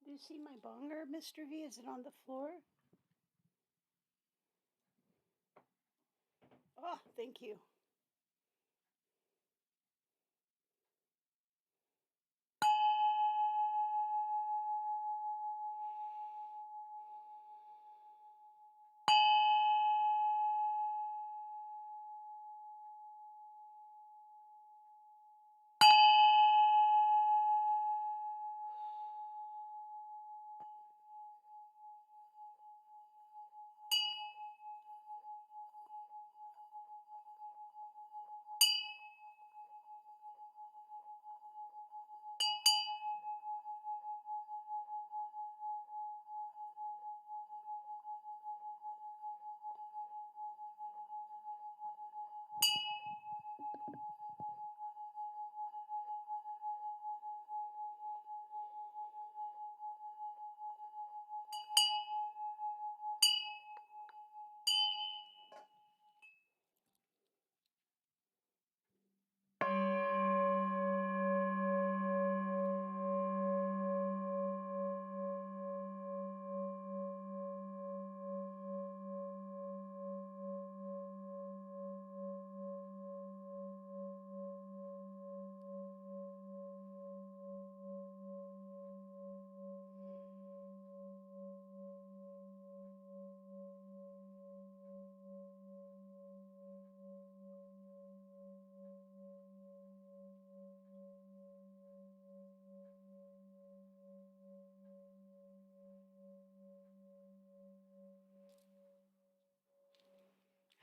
Do you see my bonger, Mr. V? Is it on the floor? Oh, thank you.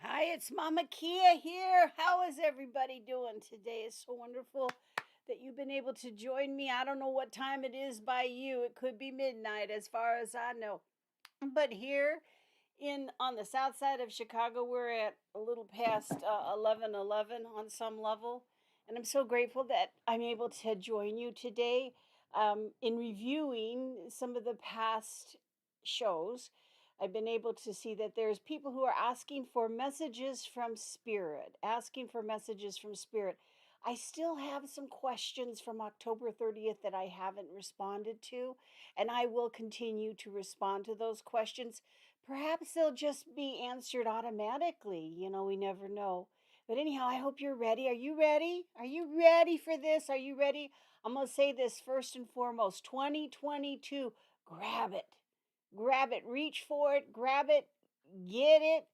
Hi, it's Mamakeeya here. How is everybody doing today? It's so wonderful that you've been able to join me. I don't know what time it is by you. It could be midnight as far as I know. But here in on the south side of Chicago, we're at a little past 11:11 on some level, and I'm so grateful that I'm able to join you today in reviewing some of the past shows. I've been able to see that there's people who are asking for messages from spirit, asking for messages from spirit. I still have some questions from October 30th that I haven't responded to, and I will continue to respond to those questions. Perhaps they'll just be answered automatically. We never know. But anyhow, I hope you're ready. Are you ready? Are you ready for this? Are you ready? I'm going to say this first and foremost 2022, grab it. Grab it. Reach for it. Grab it. Get it.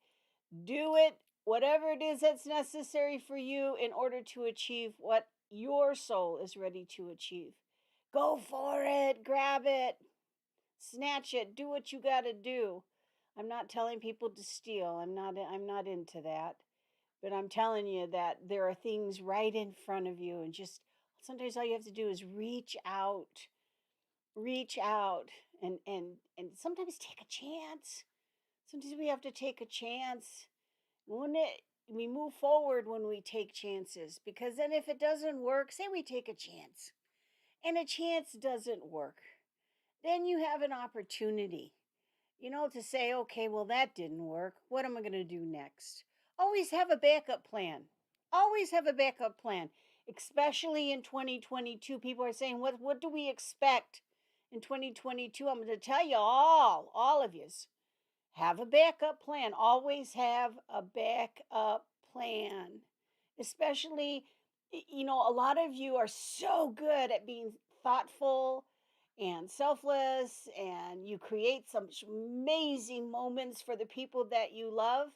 Do it. Whatever it is that's necessary for you in order to achieve what your soul is ready to achieve. Go for it. Grab it. Snatch it. Do what you got to do. I'm not telling people to steal. I'm not into that. But I'm telling you that there are things right in front of you, and just sometimes all you have to do is reach out. Reach out and sometimes take a chance. Sometimes we have to take a chance. When we move forward when we take chances, because then if it doesn't work, say we take a chance and a chance doesn't work, then you have an opportunity, to say, okay, well, that didn't work. What am I going to do next? Always have a backup plan. Always have a backup plan, especially in 2022. People are saying, what do we expect in 2022? I'm going to tell you all of yous, have a backup plan. Always have a backup plan. Especially, a lot of you are so good at being thoughtful and selfless, and you create some amazing moments for the people that you love.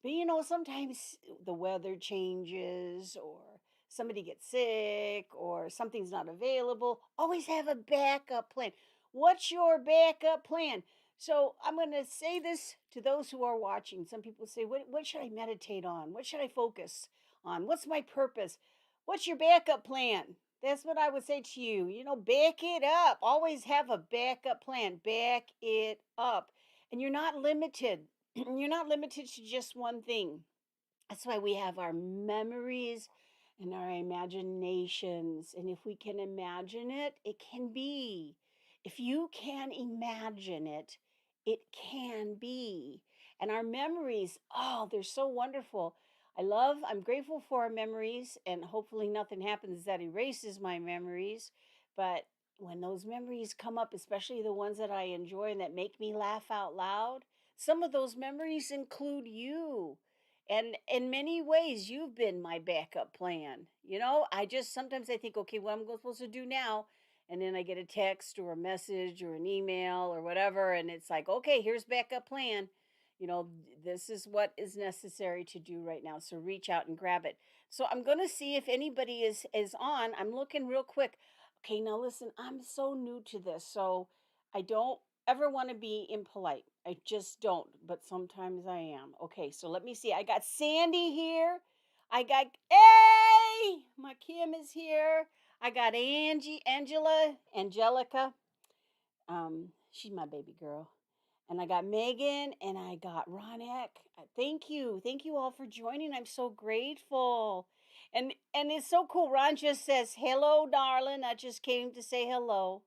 But sometimes the weather changes, or somebody gets sick, or something's not available. Always have a backup plan. What's your backup plan? So I'm going to say this to those who are watching. Some people say, what should I meditate on? What should I focus on? What's my purpose? What's your backup plan? That's what I would say to you. Back it up. Always have a backup plan. Back it up. And you're not limited. You're not limited to just one thing. That's why we have our memories and our imaginations. And if we can imagine it, it can be. If you can imagine it, it can be. And our memories, oh, they're so wonderful. I'm grateful for our memories, and hopefully nothing happens that erases my memories. But when those memories come up, especially the ones that I enjoy and that make me laugh out loud, some of those memories include you. And in many ways, you've been my backup plan. I just sometimes I think, okay, what am I supposed to do now? And then I get a text or a message or an email or whatever. And it's like, okay, here's backup plan. This is what is necessary to do right now. So reach out and grab it. So I'm going to see if anybody is on. I'm looking real quick. Okay, now listen, I'm so new to this, so I don't ever want to be impolite. I just don't, but sometimes I am. Okay, so let me see. I got Sandy here. I got my Kim is here. I got Angelica. She's my baby girl. And I got Megan and I got Ronek. Thank you all for joining. I'm so grateful. And it's so cool. Ron just says, "Hello, darling. I just came to say hello."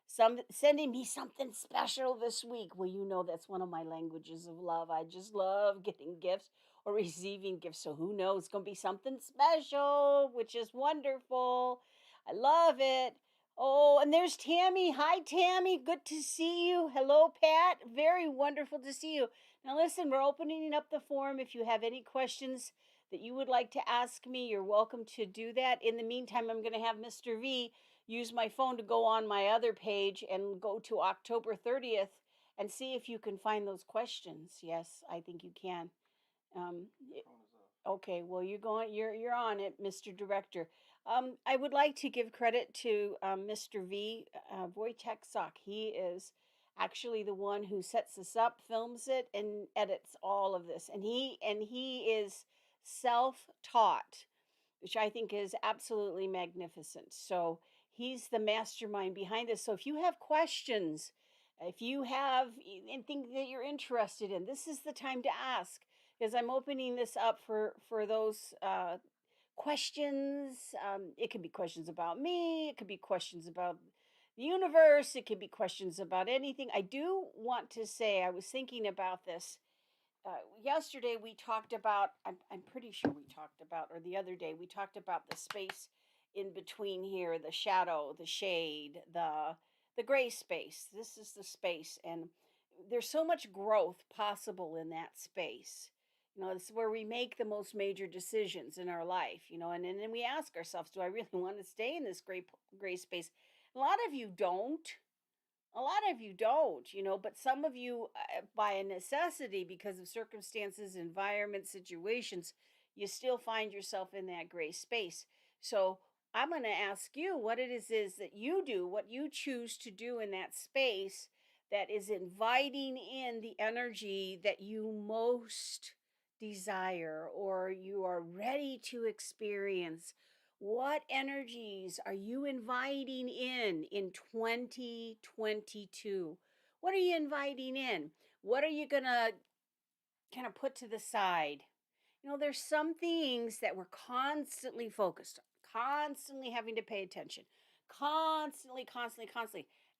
Sending me something special this week. Well, that's one of my languages of love. I just love getting gifts or receiving gifts. So who knows? It's gonna be something special, which is wonderful. I love it. Oh, and there's Tammy. Hi, Tammy. Good to see you. Hello, Pat. Very wonderful to see you. Now, listen, we're opening up the forum. If you have any questions that you would like to ask me, you're welcome to do that. In the meantime, I'm going to have Mr. V use my phone to go on my other page and go to October 30th and see if you can find those questions. Yes, I think you can. Um, okay, well, you're on it, Mr. Director. I would like to give credit to Mr. V, Wojtek Sok. He is actually the one who sets this up, films it, and edits all of this. And he is self-taught, which I think is absolutely magnificent. So he's the mastermind behind this. So if you have questions, if you have anything that you're interested in, this is the time to ask, because I'm opening this up for those questions. It could be questions about me. It could be questions about the universe. It could be questions about anything. I do want to say I was thinking about this yesterday. We talked about, I'm pretty sure we talked about, or the other day we talked about the space in between here, the shadow, the shade, the gray space. This is the space, and there's so much growth possible in that space. This is where we make the most major decisions in our life. And then we ask ourselves, do I really want to stay in this gray space? A lot of you don't. A lot of you don't, but some of you, by a necessity, because of circumstances, environment, situations, you still find yourself in that gray space. So I'm going to ask you what it is that you do, what you choose to do in that space that is inviting in the energy that you most desire or you are ready to experience. What energies are you inviting in 2022? What are you inviting in? What are you going to kind of put to the side? There's some things that we're constantly focused on, constantly having to pay attention, constantly.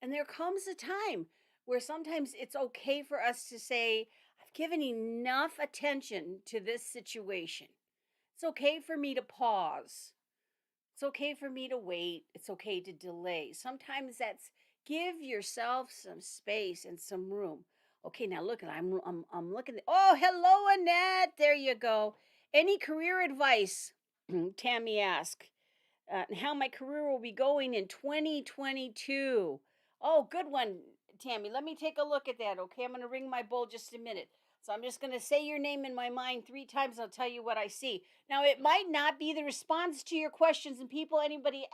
And there comes a time where sometimes it's okay for us to say, I've given enough attention to this situation. It's okay for me to pause. It's okay for me to wait. It's okay to delay. Sometimes that's give yourself some space and some room. Okay, now look, I'm looking. Oh, hello, Annette. There you go. Any career advice? Tammy asked. How my career will be going in 2022. Oh, good one, Tammy. Let me take a look at that. Okay, I'm going to ring my bowl just a minute. So I'm just going to say your name in my mind 3 times. I'll tell you what I see. Now, it might not be the response to your questions, and anybody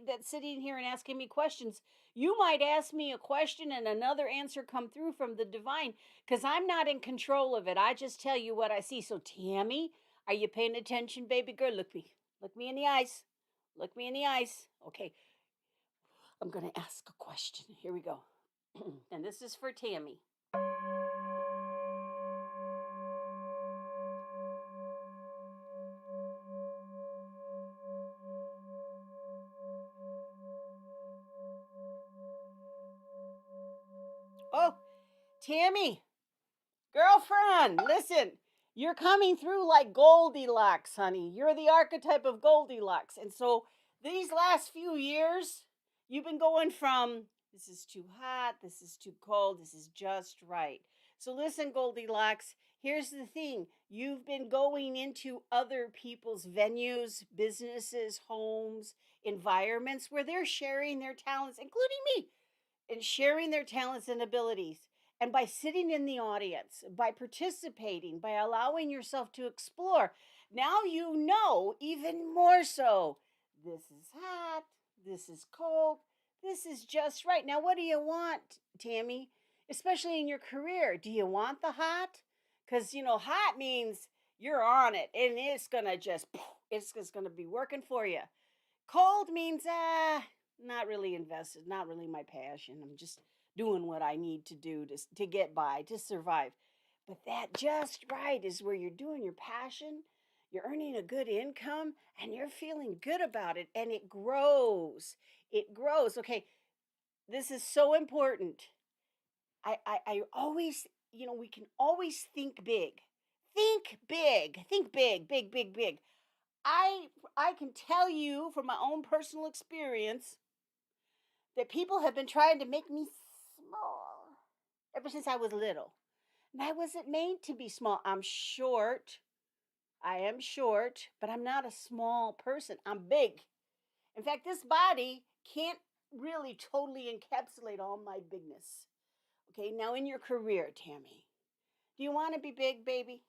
that's sitting here and asking me questions, you might ask me a question and another answer come through from the divine, because I'm not in control of it. I just tell you what I see. So, Tammy, are you paying attention, baby girl? Look me in the eyes. Look me in the eyes. Okay, I'm going to ask a question. Here we go. And this is for Tammy. Oh, Tammy, girlfriend, listen. You're coming through like Goldilocks, honey. You're the archetype of Goldilocks. And so these last few years, You've been going from this is too hot, this is too cold, this is just right. So listen, Goldilocks, here's the thing. You've been going into other people's venues, businesses, homes, environments where they're sharing their talents, including me, and sharing their talents and abilities. And by sitting in the audience, by participating, by allowing yourself to explore, now you know even more so this is hot, this is cold, this is just right. Now, what do you want, Tammy? Especially in your career, do you want the hot? Because, hot means you're on it and it's going to it's just going to be working for you. Cold means, not really invested, not really my passion. I'm just doing what I need to do to get by, to survive. But that just right is where you're doing your passion, you're earning a good income, and you're feeling good about it, and it grows. It grows. Okay, this is so important. I always, we can always think big. Think big. Think big, big, big, big. I I can tell you from my own personal experience that people have been trying to make me small ever since I was little. And I wasn't made to be small. I'm short. I am short, but I'm not a small person. I'm big. In fact, this body can't really totally encapsulate all my bigness. Okay, now in your career, Tammy, do you want to be big, baby?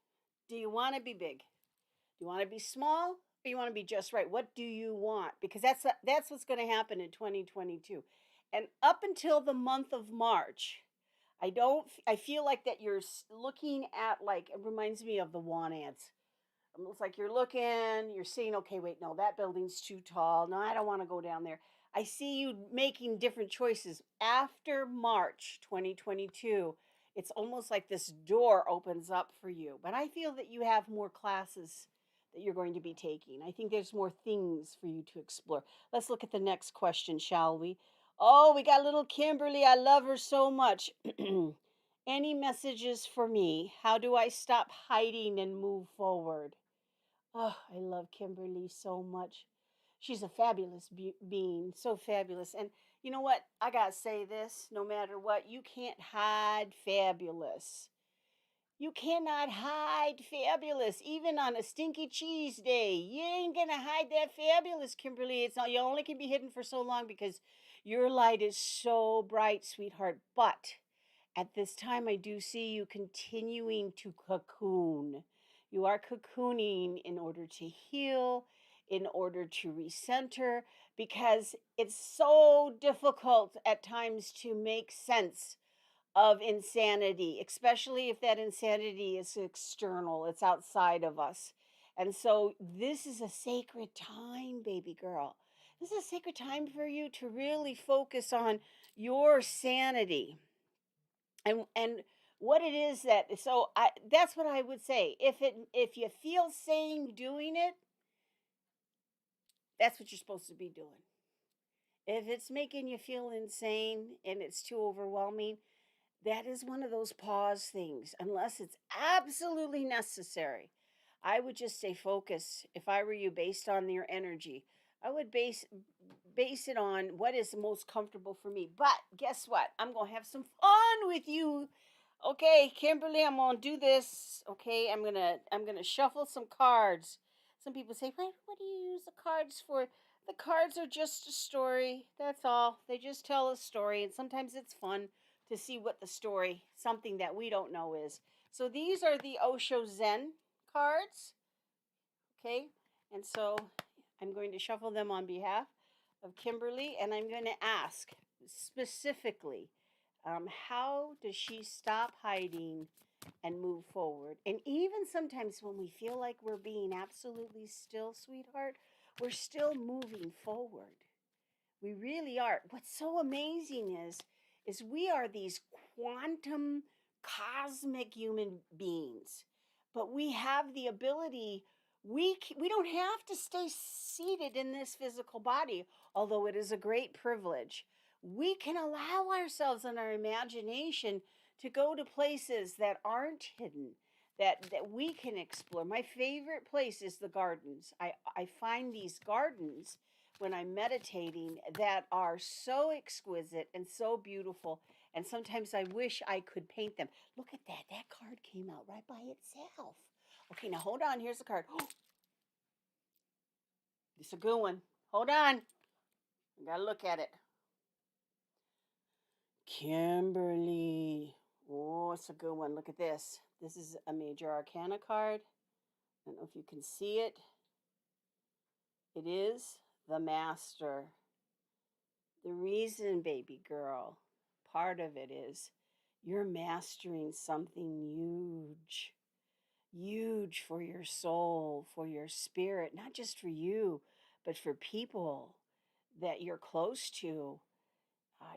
Do you want to be big? Do you want to be small or you want to be just right? What do you want? Because that's what's going to happen in 2022. And up until the month of March, I feel like that you're looking at, like, it reminds me of the want ants. It's like you're looking, you're seeing, okay, wait, no, that building's too tall. No, I don't want to go down there. I see you making different choices after March 2022. It's almost like this door opens up for you. But I feel that you have more classes that you're going to be taking. I think there's more things for you to explore. Let's look at the next question, shall we? Oh, we got little Kimberly. I love her so much. Any messages for me? How do I stop hiding and move forward? Oh, I love Kimberly so much. She's a fabulous being, so fabulous. And you know what? I got to say this, no matter what, you can't hide fabulous. You cannot hide fabulous, even on a stinky cheese day. You ain't gonna hide that fabulous, Kimberly. It's not. You only can be hidden for so long because your light is so bright, sweetheart. But at this time, I do see you continuing to cocoon. You are cocooning in order to heal, in order to recenter, because it's so difficult at times to make sense of insanity, especially if that insanity is external, it's outside of us. And so this is a sacred time, baby girl. This is a sacred time for you to really focus on your sanity and what it is that's what I would say. If you feel sane doing it, that's what you're supposed to be doing. If it's making you feel insane and it's too overwhelming, that is one of those pause things, unless it's absolutely necessary. I would just stay focused. If I were you, based on your energy, I would base it on what is most comfortable for me. But guess what? I'm going to have some fun with you. Okay, Kimberly, I'm going to do this. Okay, I'm going to shuffle some cards. Some people say, what do you use the cards for?" The cards are just a story. That's all. They just tell a story, and sometimes it's fun to see what the story, something that we don't know, is. So these are the Osho Zen cards. Okay, and so I'm going to shuffle them on behalf of Kimberly, and I'm going to ask specifically, how does she stop hiding and move forward? And even sometimes when we feel like we're being absolutely still, sweetheart, we're still moving forward. We really are. What's so amazing is we are these quantum cosmic human beings. But we have the ability, we don't have to stay seated in this physical body, although it is a great privilege. We can allow ourselves in our imagination to go to places that aren't hidden, that we can explore. My favorite place is the gardens. I find these gardens when I'm meditating that are so exquisite and so beautiful. And sometimes I wish I could paint them. Look at that. That card came out right by itself. Okay, now hold on. Here's the card. It's a good one. Hold on. I gotta look at it. Kimberly. Oh, it's a good one. Look at this. This is a major arcana card. I don't know if you can see it. It is the Master. The reason, baby girl, part of it is you're mastering something huge, huge for your soul, for your spirit, not just for you, but for people that you're close to.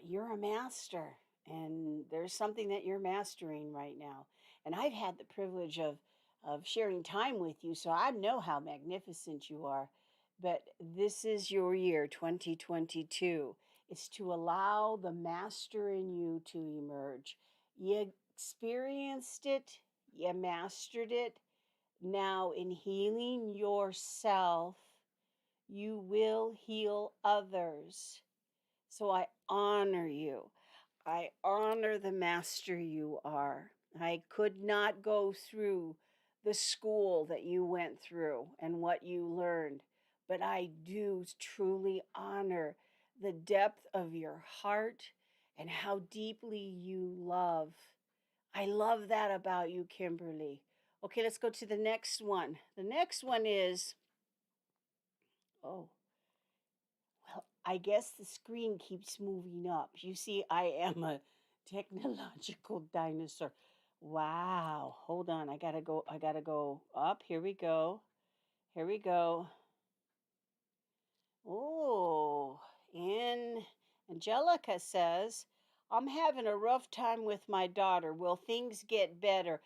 You're a master, and there's something that you're mastering right now. And I've had the privilege of sharing time with you, so I know how magnificent you are. But this is your year, 2022. It's to allow the master in you to emerge. You experienced it, you mastered it. Now, in healing yourself, you will heal others. So I honor you. I honor the master you are. I could not go through the school that you went through and what you learned, but I do truly honor the depth of your heart and how deeply you love. I love that about you, Kimberly. Okay, let's go to the next one. The next one is, oh, well, I guess the screen keeps moving up. You see, I am a technological dinosaur. Wow. Hold on. I gotta go up. Here we go. Here we go. Oh, and Angelica says, I'm having a rough time with my daughter. Will things get better?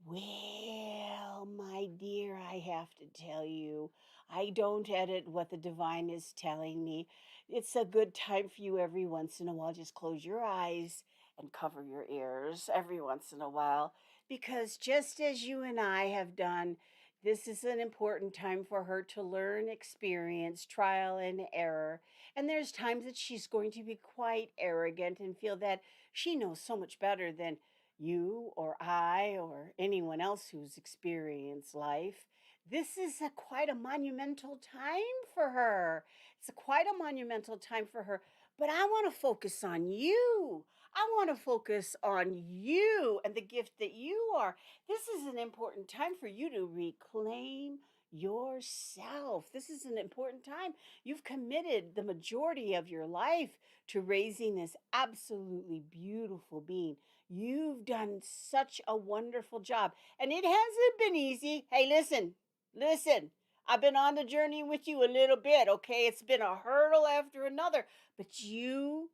Well, my dear, I have to tell you, I don't edit what the divine is telling me. It's a good time for you every once in a while. Just close your eyes and cover your ears every once in a while. Because just as you and I have done, this is an important time for her to learn, experience, trial, and error. And there's times that she's going to be quite arrogant and feel that she knows so much better than you or I or anyone else who's experienced life. This is quite a monumental time for her. It's quite a monumental time for her. But I want to focus on you. I want to focus on you and the gift that you are. This is an important time for you to reclaim yourself. This is an important time. You've committed the majority of your life to raising this absolutely beautiful being. You've done such a wonderful job. And it hasn't been easy. Hey, listen, listen. I've been on the journey with you a little bit, okay? It's been a hurdle after another, but you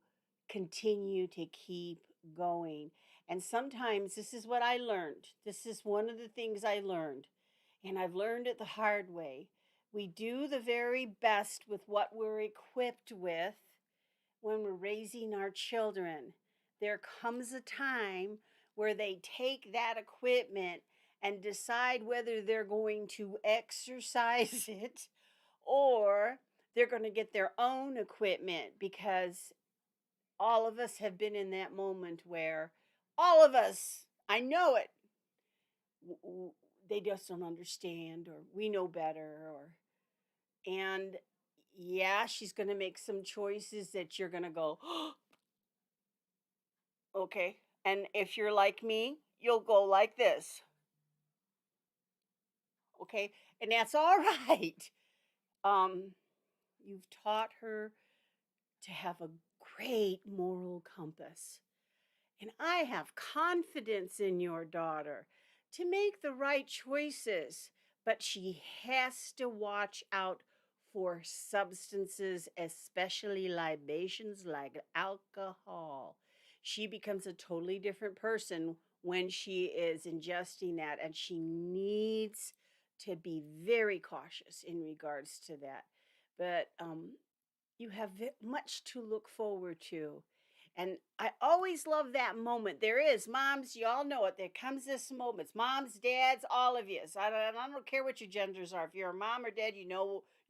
continue to keep going. And sometimes this is what I learned. This is one of the things I learned. And I've learned it the hard way. We do the very best with what we're equipped with when we're raising our children. There comes a time where they take that equipment and decide whether they're going to exercise it or they're going to get their own equipment, because all of us have been in that moment where all of us, I know it, they just don't understand, or we know better, or, and yeah, she's going to make some choices that you're going to go, okay. And if you're like me, you'll go like this. Okay. And that's all right. Um, you've taught her to have a great moral compass. And I have confidence in your daughter to make the right choices, but she has to watch out for substances, especially libations like alcohol. She becomes a totally different person when she is ingesting that, and she needs to be very cautious in regards to that. But you have much to look forward to. And I always love that moment. There is, moms, you all know it. There comes this moment. Moms, dads, all of you. So I don't care what your genders are. If you're a mom or dad,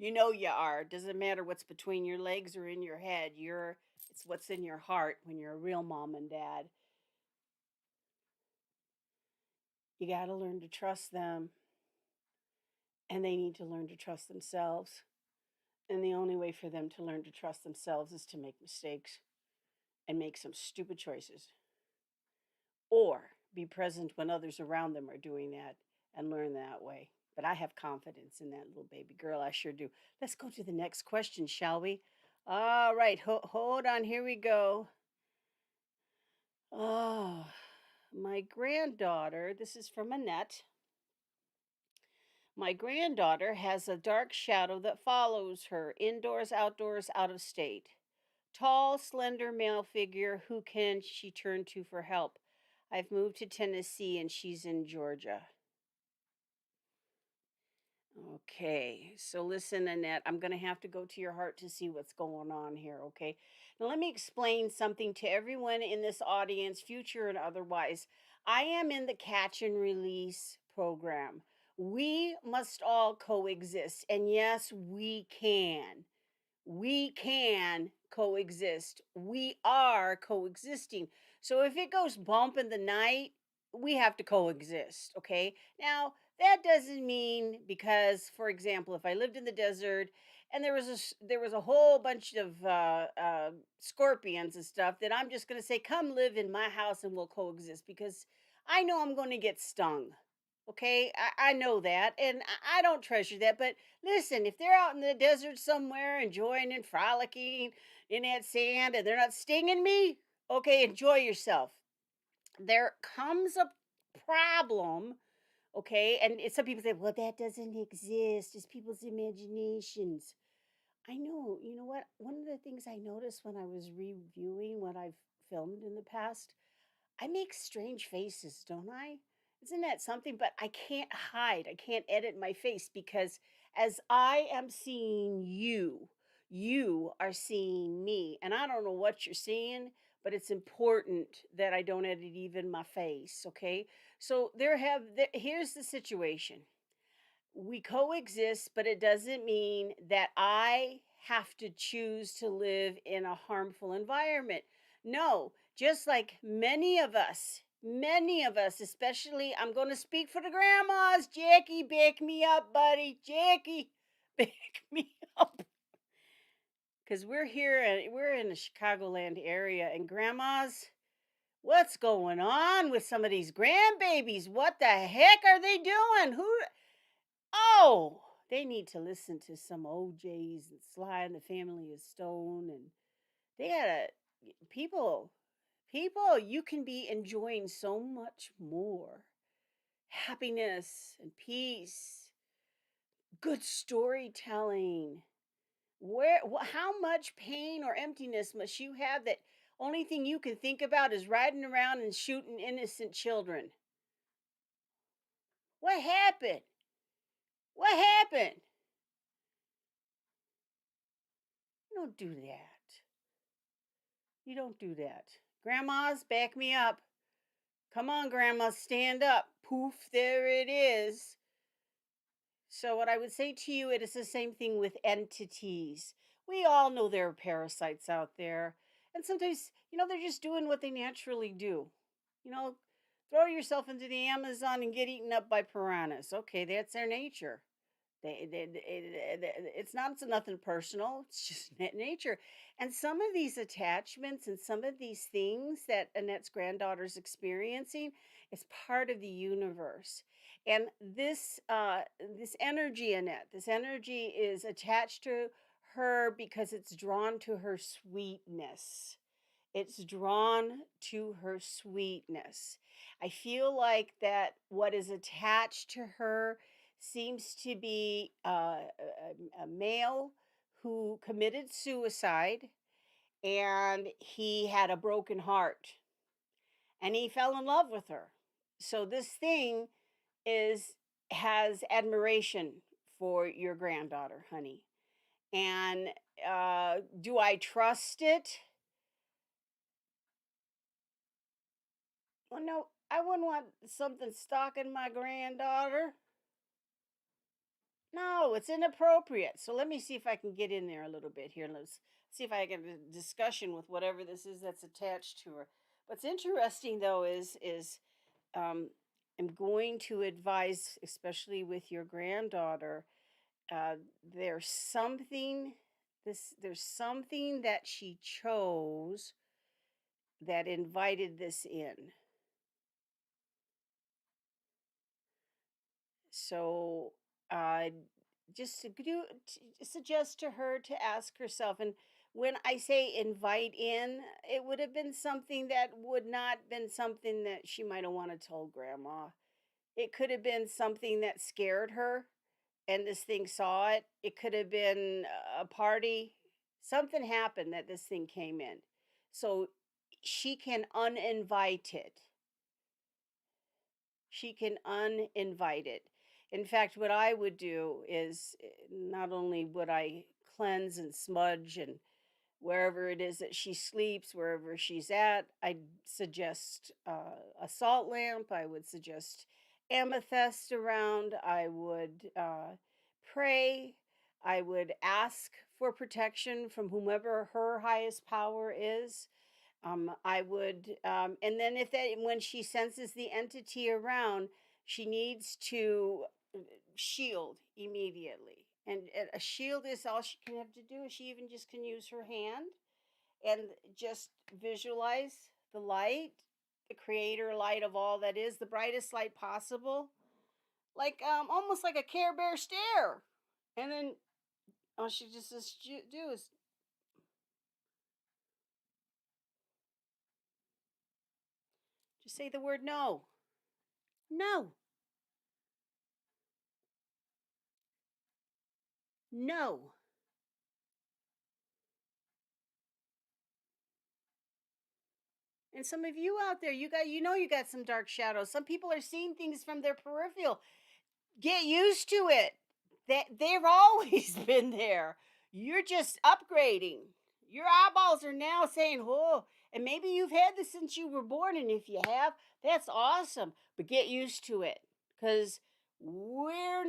You know you are. Doesn't matter what's between your legs or in your head. It's what's in your heart when you're a real mom and dad. You got to learn to trust them, and they need to learn to trust themselves. And the only way for them to learn to trust themselves is to make mistakes and make some stupid choices, or be present when others around them are doing that and learn that way. But I have confidence in that little baby girl. I sure do. Let's go to the next question, shall we? All right, hold on. Here we go. Oh, my granddaughter, this is from Annette. My granddaughter has a dark shadow that follows her indoors, outdoors, out of state. Tall, slender male figure. Who can she turn to for help? I've moved to Tennessee and she's in Georgia. Okay, so listen, Annette, I'm going to have to go to your heart to see what's going on here, okay? Now, let me explain something to everyone in this audience, future and otherwise. I am in the catch and release program. We must all coexist, and yes, we can. We can coexist. We are coexisting. So if it goes bump in the night, we have to coexist, okay? Now, that doesn't mean because, for example, if I lived in the desert and there was a whole bunch of scorpions and stuff, that I'm just going to say, come live in my house and we'll coexist because I know I'm going to get stung. Okay, I know that, and I don't treasure that. But listen, if they're out in the desert somewhere enjoying and frolicking in that sand and they're not stinging me, okay, enjoy yourself. There comes a problem, okay, and some people say, well, that doesn't exist. It's people's imaginations. I know, you know what? One of the things I noticed when I was reviewing what I've filmed in the past, I make strange faces, don't I? Isn't that something? But I can't hide. I can't edit my face because as I am seeing you, you are seeing me. And I don't know what you're seeing, but it's important that I don't edit even my face, okay? So here's the situation. We coexist, but it doesn't mean that I have to choose to live in a harmful environment. No, just like many of us, especially, I'm going to speak for the grandmas. Jackie, back me up, buddy. Jackie, back me up. Because we're in the Chicagoland area, and grandmas, what's going on with some of these grandbabies? What the heck are they doing? Oh, they need to listen to some OJs and Sly and the Family of Stone, and they gotta people, people. You can be enjoying so much more happiness and peace, good storytelling. How much pain or emptiness must you have that only thing you can think about is riding around and shooting innocent children? What happened? What happened? You don't do that. You don't do that. Grandmas, back me up. Come on, Grandma, stand up. Poof, there it is. So, what I would say to you, it is the same thing with entities. We all know there are parasites out there. And sometimes, they're just doing what they naturally do. You know, throw yourself into the Amazon and get eaten up by piranhas. Okay, that's their nature. It's not it's nothing personal. It's just nature. And some of these attachments and some of these things that Annette's granddaughter's experiencing is part of the universe. And this energy, Annette, this energy is attached to her because it's drawn to her sweetness. It's drawn to her sweetness. I feel like that what is attached to her seems to be a male who committed suicide, and he had a broken heart and he fell in love with her. So this thing is has admiration for your granddaughter, honey. And do I trust it? Well, no, I wouldn't want something stalking my granddaughter. No, it's inappropriate. So let me see if I can get in there a little bit here. Let's see if I get a discussion with whatever this is that's attached to her. What's interesting though is um, I'm going to advise, especially with your granddaughter, uh, there's something there's something that she chose that invited this in. So uh, just to suggest to her to ask herself, and when I say invite in, it would have been something that would not been something that she might have wanted to tell grandma. It could have been something that scared her and this thing saw it. It could have been a party. Something happened that this thing came in. So she can uninvite it. She can uninvite it. In fact, what I would do is not only would I cleanse and smudge and wherever it is that she sleeps, wherever she's at, I'd suggest a salt lamp. I would suggest amethyst around. I would pray. I would ask for protection from whomever her highest power is. I would, and then if that when she senses the entity around, she needs to shield immediately. And a shield is all she can have to do. She even just can use her hand and just visualize the light, the creator light of all that is, the brightest light possible, like almost like a Care Bear stare. And then all she just has to do is just say the word no, no, no. And some of you out there, you got some dark shadows. Some people are seeing things from their peripheral. Get used to it. They've always been there. You're just upgrading. Your eyeballs are now saying, "Whoa!" And maybe you've had this since you were born, and if you have, that's awesome. But get used to it, because we're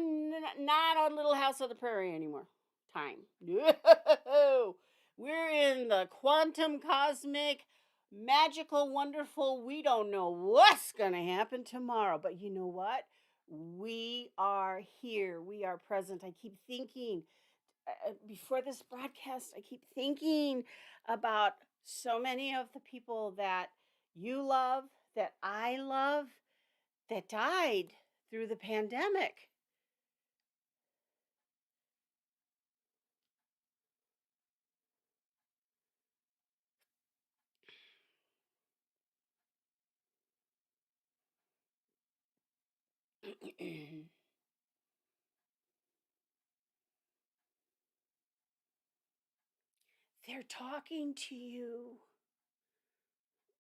not on Little House on the Prairie anymore. Time. No, we're in the quantum, cosmic, magical, wonderful. We don't know what's gonna happen tomorrow, but you know what? We are here. We are present. I keep thinking before this broadcast, I keep thinking about so many of the people that you love, that I love, that died through the pandemic. They're talking to you.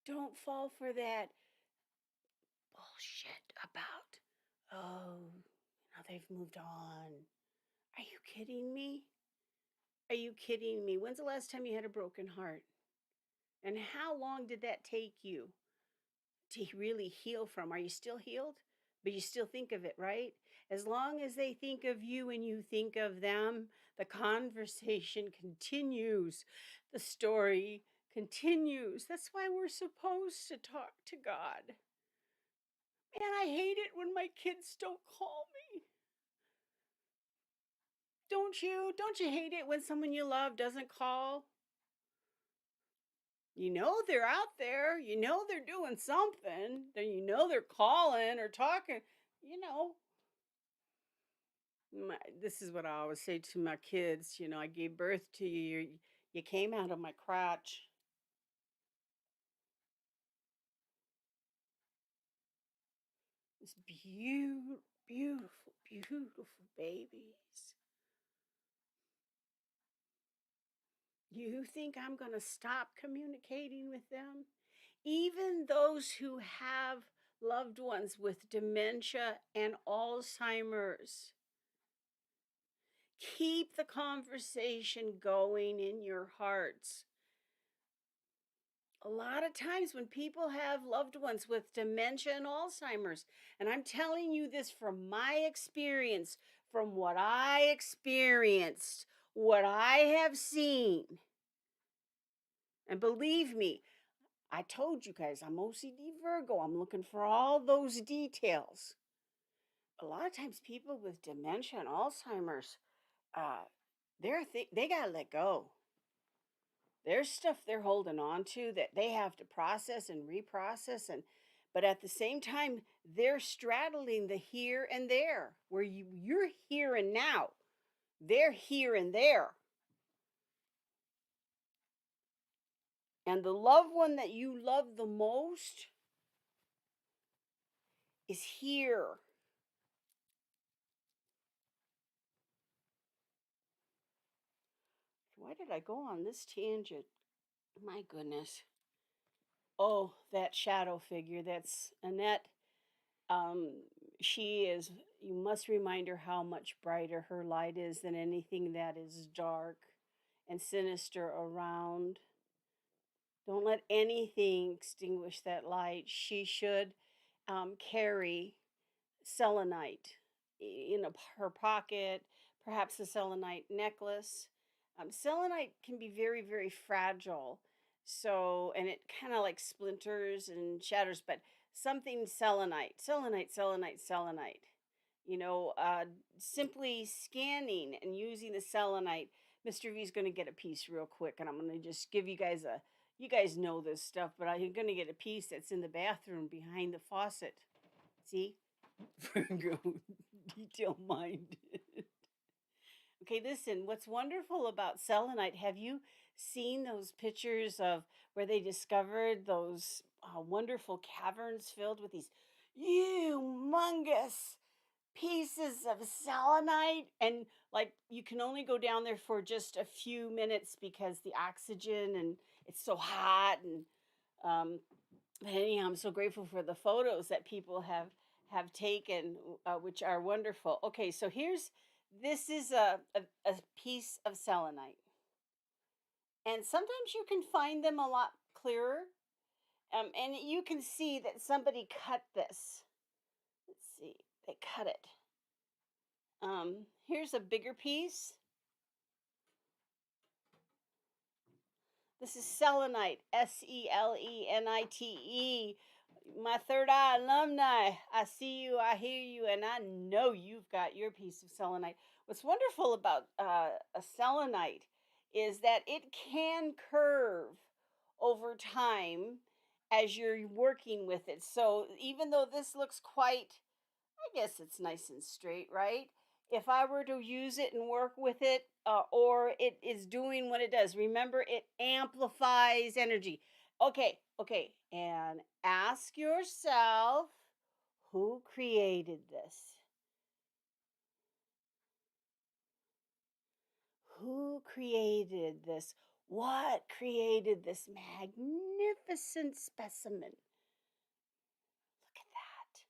Don't fall for that bullshit about, oh, now they've moved on. Are you kidding me? Are you kidding me? When's the last time you had a broken heart? And how long did that take you to really heal from? Are you still healed? But you still think of it, right? As long as they think of you and you think of them, the conversation continues. The story continues. That's why we're supposed to talk to God. Man, I hate it when my kids don't call me. Don't you? Don't you hate it when someone you love doesn't call? You know they're out there. You know they're doing something. Then you know they're calling or talking. You know, this is what I always say to my kids. You know, I gave birth to you. You came out of my crotch. It's beautiful, beautiful babies. You think I'm going to stop communicating with them? Even those who have loved ones with dementia and Alzheimer's, keep the conversation going in your hearts. A lot of times when people have loved ones with dementia and Alzheimer's, and I'm telling you this from my experience, from what I experienced, what I have seen, and believe me, I told you guys I'm OCD Virgo. I'm looking for all those details. A lot of times, people with dementia and Alzheimer's, uh, they gotta let go. There's stuff they're holding on to that they have to process and reprocess, and but at the same time, they're straddling the here and there, where you're here and now. They're here and there. And the loved one that you love the most is here. Why did I go on this tangent? My goodness. Oh, that shadow figure. That's Annette. Um, she is, you must remind her how much brighter her light is than anything that is dark and sinister around. Don't let anything extinguish that light. She should carry selenite in her pocket, perhaps a selenite necklace. Selenite can be very, very fragile. So, and it kind of like splinters and shatters, but something selenite. You know, simply scanning and using the selenite. Mr. V is going to get a piece real quick, and I'm going to just give you guys a. You guys know this stuff, but I'm going to get a piece that's in the bathroom behind the faucet. See? Virgo, detail minded. Okay, listen, what's wonderful about selenite, have you seen those pictures of where they discovered those wonderful caverns filled with these humongous pieces of selenite? And like you can only go down there for just a few minutes because the oxygen and it's so hot and um, but anyhow, I'm so grateful for the photos that people have taken, which are wonderful. Okay, so this is a piece of selenite, and sometimes you can find them a lot clearer, and you can see that somebody cut this. Let's see, they cut it. Here's a bigger piece. This is selenite, Selenite. My third eye alumni. I see you, I hear you, and I know you've got your piece of selenite. What's wonderful about a selenite is that it can curve over time as you're working with it. So even though this looks quite, I guess it's nice and straight, right? If I were to use it and work with it, or it is doing what it does, remember it amplifies energy. Okay, and ask yourself who created this? Who created this? What created this magnificent specimen? Look at that.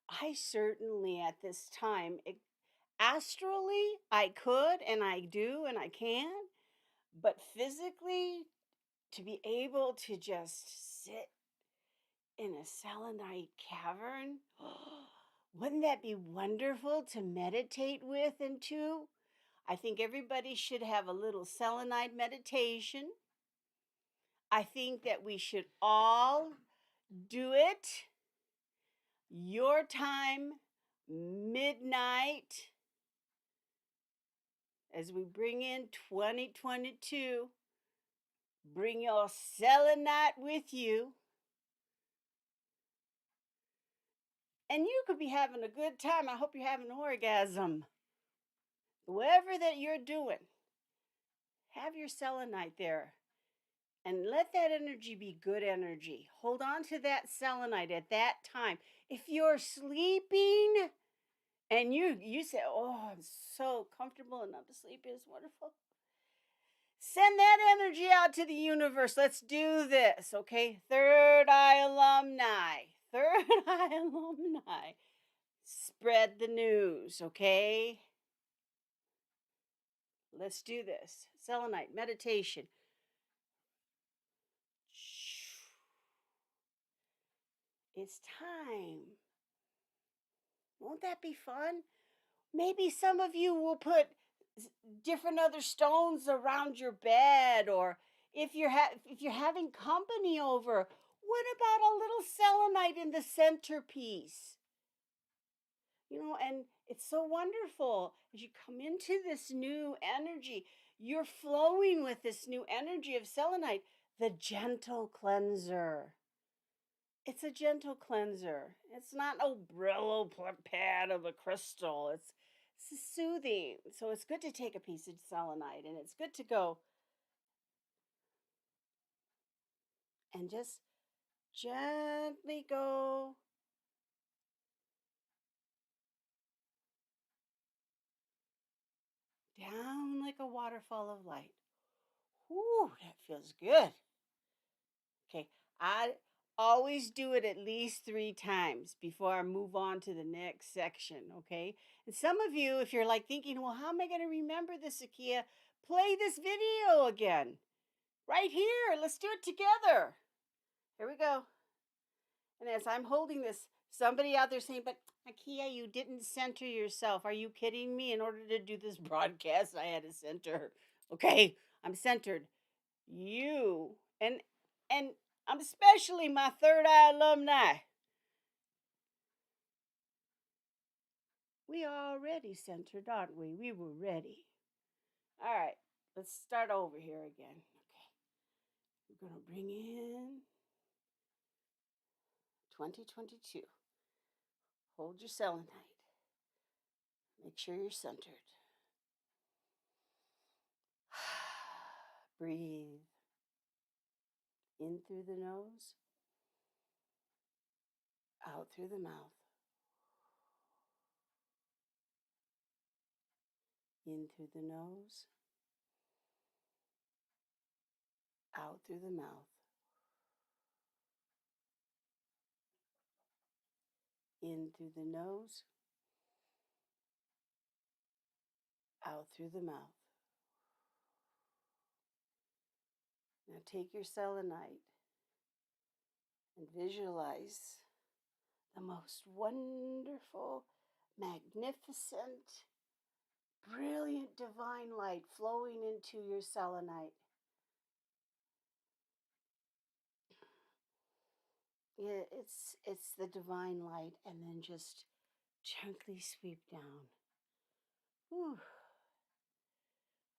I certainly at this time astrally, I could and I do and I can, but physically, to be able to just sit in a selenite cavern, wouldn't that be wonderful to meditate with and to? I think everybody should have a little selenite meditation. I think that we should all do it your time, midnight, as we bring in 2022. Bring your selenite with you, and you could be having a good time. I hope you're having an orgasm. Whatever that you're doing, have your selenite there and let that energy be good energy. Hold on to that selenite at that time. If you're sleeping and you say, "Oh, I'm so comfortable and I'm sleeping, it's wonderful." Send that energy out to the universe. Let's do this, okay? Third eye alumni. Third eye alumni. Spread the news, okay? Let's do this. Selenite meditation. It's time. Won't that be fun? Maybe some of you will put different other stones around your bed, or if you're having company over, what about a little selenite in the centerpiece? And it's so wonderful as you come into this new energy. You're flowing with this new energy of selenite, the gentle cleanser. It's a gentle cleanser. It's not a Brillo pad of a crystal. It's soothing. So it's good to take a piece of selenite, and it's good to go and just gently go down like a waterfall of light. Whoo, that feels good. Okay, I always do it at least 3 times before I move on to the next section. Okay, and some of you, if you're like thinking, well, how am I going to remember this, Akia? Play this video again right here. Let's do it together. Here we go. And as I'm holding this, somebody out there saying, but Akia, you didn't center yourself. Are you kidding me? In order to do this broadcast, I had to center. Okay, I'm centered. You and I'm especially my third eye alumni. We are already centered, aren't we? We were ready. All right, let's start over here again. Okay, we're going to bring in 2022. Hold your selenite. Make sure you're centered. Breathe in through the nose, out through the mouth. In through the nose, out through the mouth. In through the nose, out through the mouth. Now take your selenite and visualize the most wonderful, magnificent, brilliant divine light flowing into your selenite. It's the divine light, and then just gently sweep down. Whew,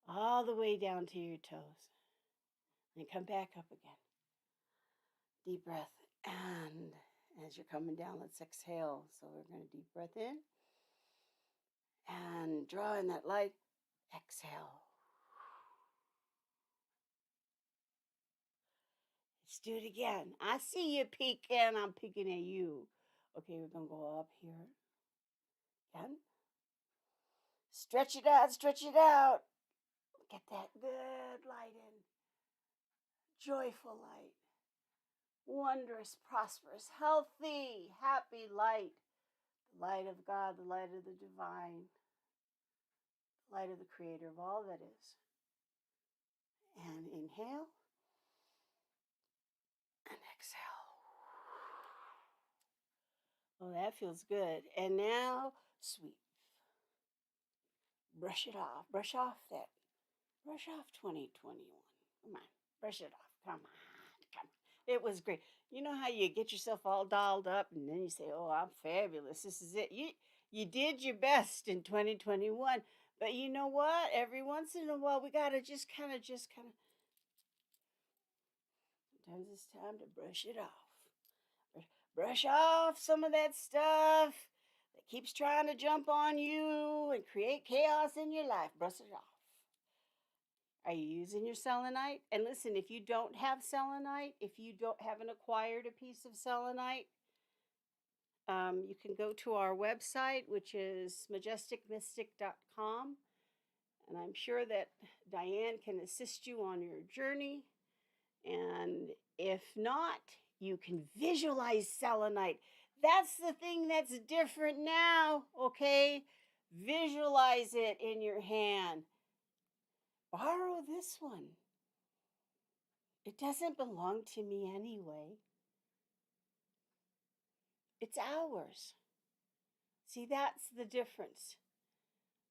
all the way down to your toes. And come back up again. Deep breath. And as you're coming down, let's exhale. So we're going to deep breath in. And draw in that light. Exhale. Let's do it again. I see you peeking. I'm peeking at you. Okay, we're going to go up here. Again. Stretch it out. Stretch it out. Get that good light in. Joyful light. Wondrous, prosperous, healthy, happy light. The light of God, the light of the divine, the light of the creator of all that is. And inhale and exhale. Oh, that feels good. And now sweep. Brush it off. Brush off that. Brush off 2021. Come on. Brush it off. Come on. Come on. It was great. You know how you get yourself all dolled up and then you say, oh, I'm fabulous. This is it. You did your best in 2021. But you know what? Every once in a while, we got to just kind of. Sometimes it's time to brush it off. Brush off some of that stuff that keeps trying to jump on you and create chaos in your life. Brush it off. Are you using your selenite? And listen, if you don't have selenite, if you haven't acquired a piece of selenite, you can go to our website, which is majesticmystic.com. And I'm sure that Diane can assist you on your journey. And if not, you can visualize selenite. That's the thing that's different now, okay? Visualize it in your hand. Borrow this one. It doesn't belong to me anyway. It's ours. See, that's the difference.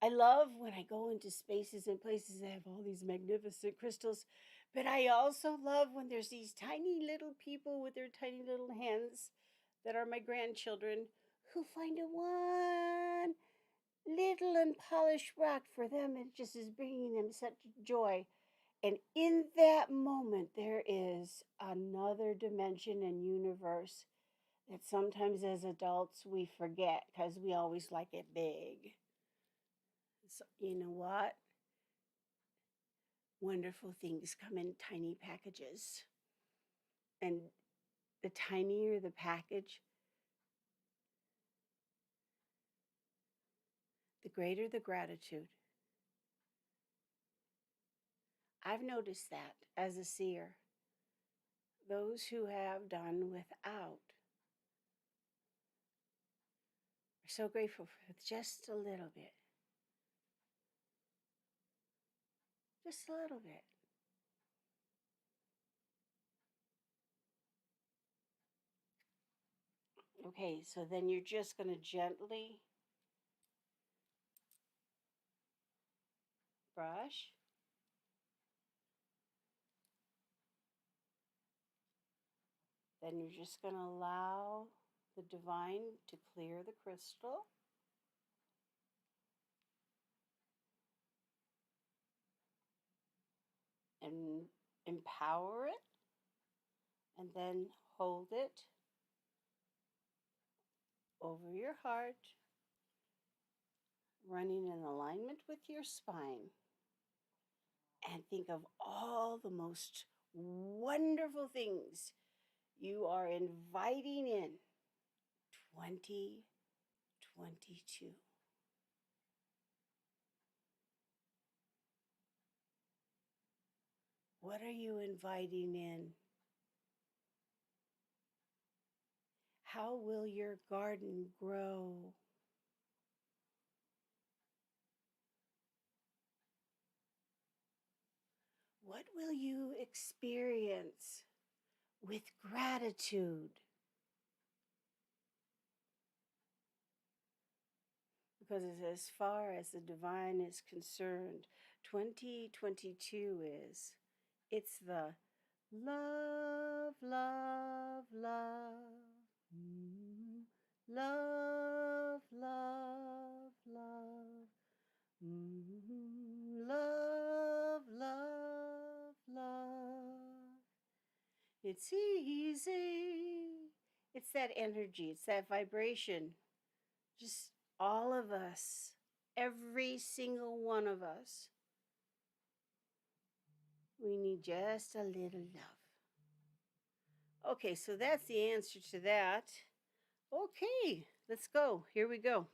I love when I go into spaces and places that have all these magnificent crystals, but I also love when there's these tiny little people with their tiny little hands that are my grandchildren who find a one little unpolished rock. For them, it just is bringing them such joy. And in that moment, there is another dimension and universe that sometimes as adults we forget because we always like it big. So, you know what? Wonderful things come in tiny packages. And the tinier the package, the greater the gratitude. I've noticed that as a seer. Those who have done without are so grateful for just a little bit. Just a little bit. Okay, so then you're just going to gently brush. Then you're just going to allow the divine to clear the crystal. And empower it. And then hold it over your heart, running in alignment with your spine. And think of all the most wonderful things you are inviting in 2022. What are you inviting in? How will your garden grow? What will you experience with gratitude? Because as far as the divine is concerned, 2022 is, it's the love, love, love, love, love, love, love, love, love. It's easy. It's that energy, it's that vibration. Just all of us, every single one of us, we need just a little love. Okay, so that's the answer to that. Okay, let's go. Here we go.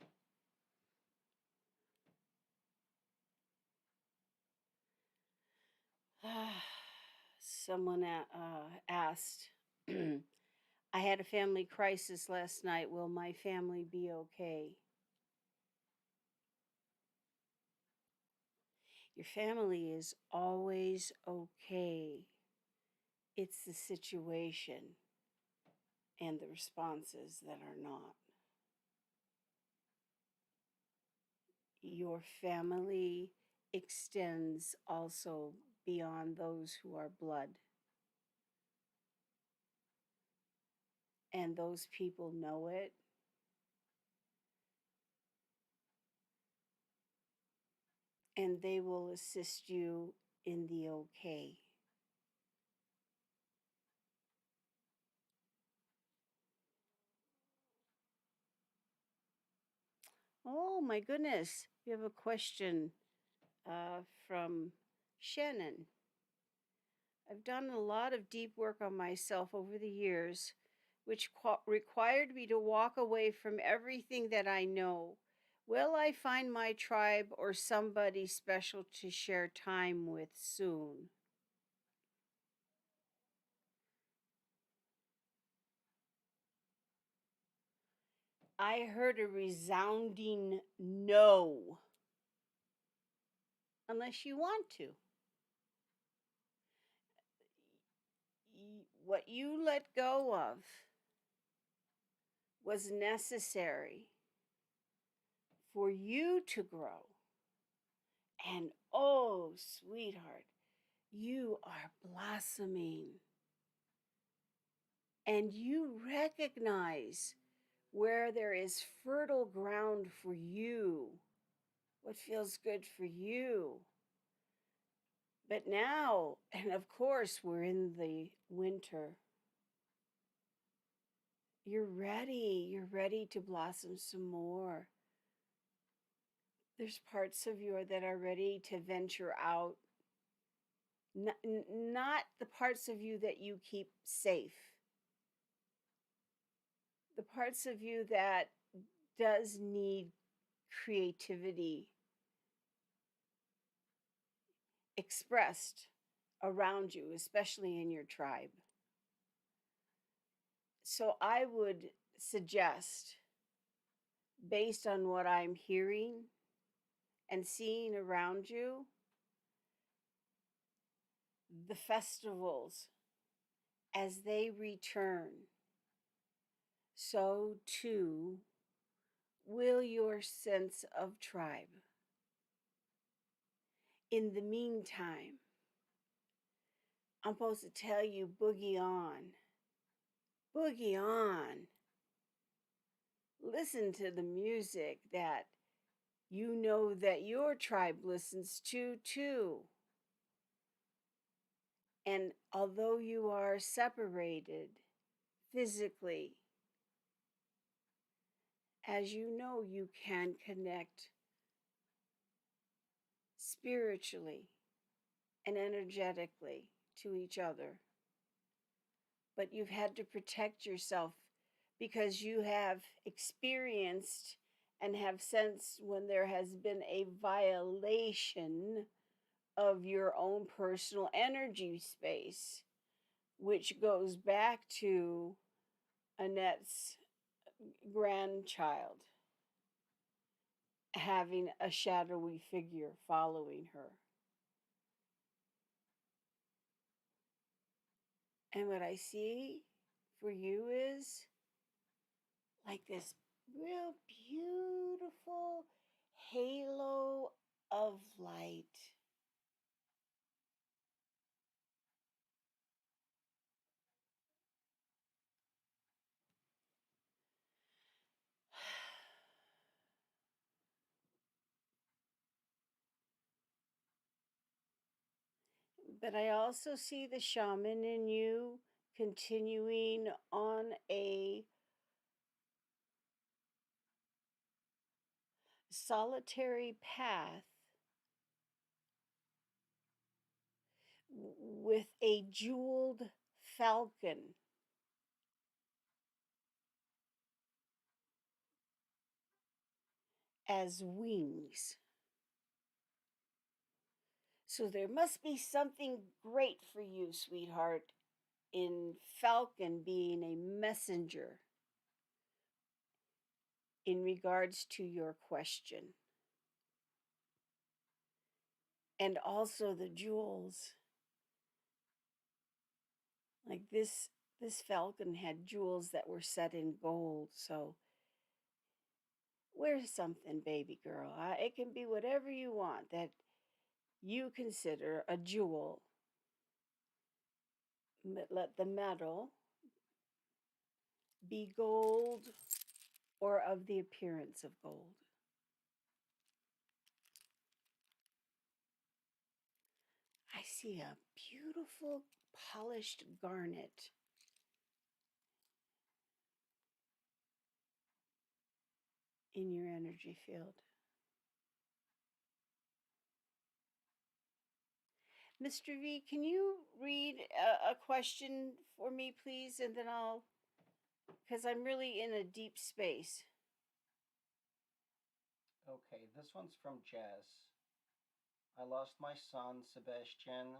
Someone asked, I had a family crisis last night. Will my family be okay? Your family is always okay. It's the situation and the responses that are not. Your family extends also beyond those who are blood. And those people know it. And they will assist you in the okay. Oh my goodness, we have a question from Shannon. I've done a lot of deep work on myself over the years, which required me to walk away from everything that I know. Will I find my tribe or somebody special to share time with soon? I heard a resounding no. Unless you want to. What you let go of was necessary for you to grow. And oh, sweetheart, you are blossoming. And you recognize where there is fertile ground for you, what feels good for you. But now, and of course, we're in the winter. You're ready. You're ready to blossom some more. There's parts of you that are ready to venture out. Not the parts of you that you keep safe. The parts of you that does need creativity expressed around you, especially in your tribe. So I would suggest, based on what I'm hearing and seeing around you, the festivals as they return, so too will your sense of tribe. In the meantime, I'm supposed to tell you, boogie on. Boogie on. Listen to the music that you know that your tribe listens to too. And although you are separated physically, as you know, you can connect spiritually and energetically to each other. But you've had to protect yourself because you have experienced and have sensed when there has been a violation of your own personal energy space, which goes back to Annette's grandchild having a shadowy figure following her. And what I see for you is like this real beautiful halo of light. But I also see the shaman in you continuing on a solitary path with a jeweled falcon as wings. So there must be something great for you, sweetheart, in falcon being a messenger in regards to your question. And also the jewels. Like this falcon had jewels that were set in gold. So wear something, baby girl. It can be whatever you want that you consider a jewel. Let the metal be gold or of the appearance of gold. I see a beautiful polished garnet in your energy field. Mr. V, can you read a question for me, please? And then because I'm really in a deep space. Okay, this one's from Jazz. I lost my son, Sebastian,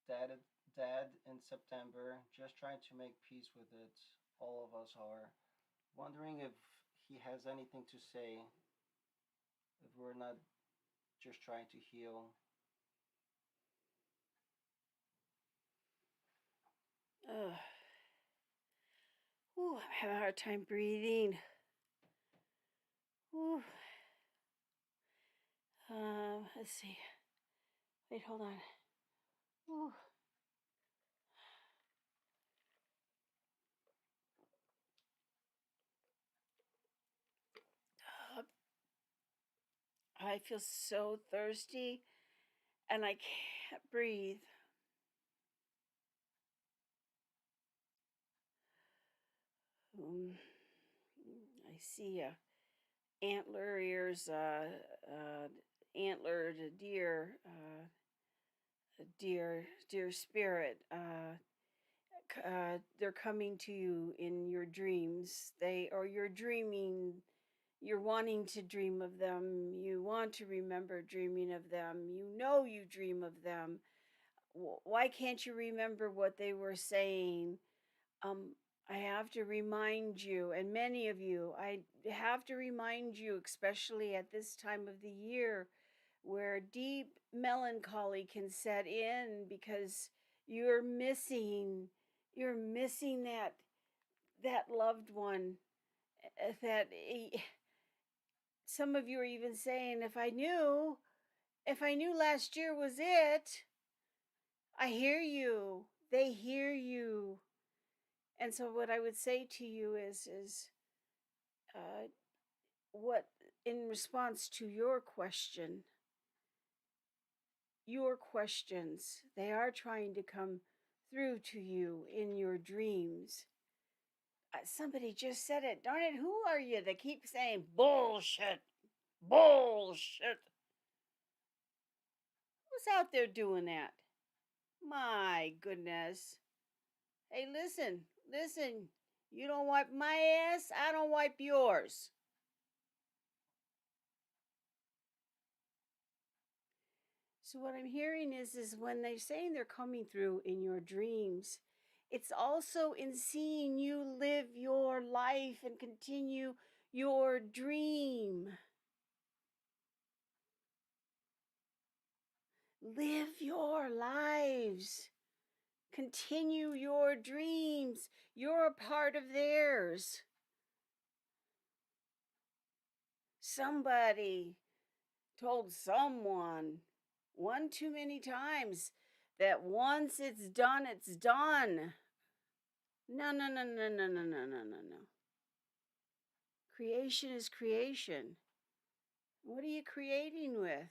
dad, dad in September, just trying to make peace with it. All of us are. Wondering if he has anything to say, if we're not just trying to heal. Ugh. Ooh, I'm having a hard time breathing. Ooh. Let's see. Wait, hold on. Ooh. Uh, I feel so thirsty and I can't breathe. Um, I see a antler ears, antlered deer, a deer spirit. They're coming to you in your dreams. Or you're dreaming. You're wanting to dream of them. You want to remember dreaming of them. You know you dream of them. Why can't you remember what they were saying? um I have to remind you, and many of you, I have to remind you, especially at this time of the year where deep melancholy can set in, because you're missing you're missing that loved one, that some of you are even saying, if I knew last year was it. I hear you. They hear you. And so what I would say to you is uh, what in response to your questions, they are trying to come through to you in your dreams. Somebody just said it. Darn it, who are you that keep saying bullshit? Bullshit. Who's out there doing that? My goodness. Hey, listen. You don't wipe my ass, I don't wipe yours. So what I'm hearing is when they're saying they're coming through in your dreams, it's also in seeing you live your life and continue your dream. Live your lives. Continue your dreams. You're a part of theirs. Somebody told someone one too many times that once it's done, it's done. No, no, no, no, no, no, no, no, no, no. Creation is creation. What are you creating with?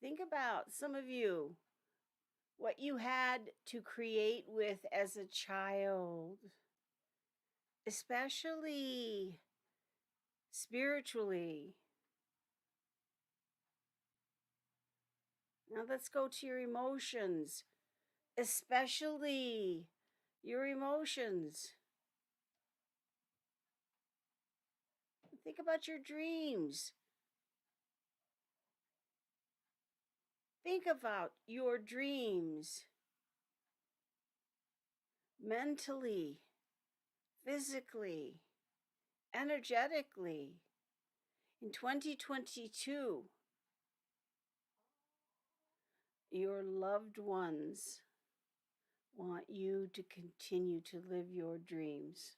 Think about, some of you, what you had to create with as a child, especially spiritually. Now let's go to your emotions, especially your emotions. Think about your dreams. Think about your dreams mentally, physically, energetically. In 2022, your loved ones want you to continue to live your dreams.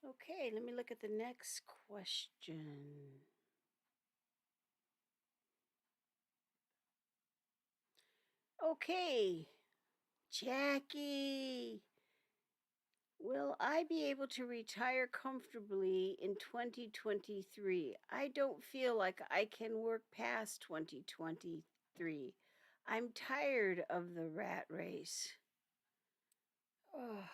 Okay, let me look at the next question. Okay, Jackie, will I be able to retire comfortably in 2023? I don't feel like I can work past 2023. I'm tired of the rat race. Oh.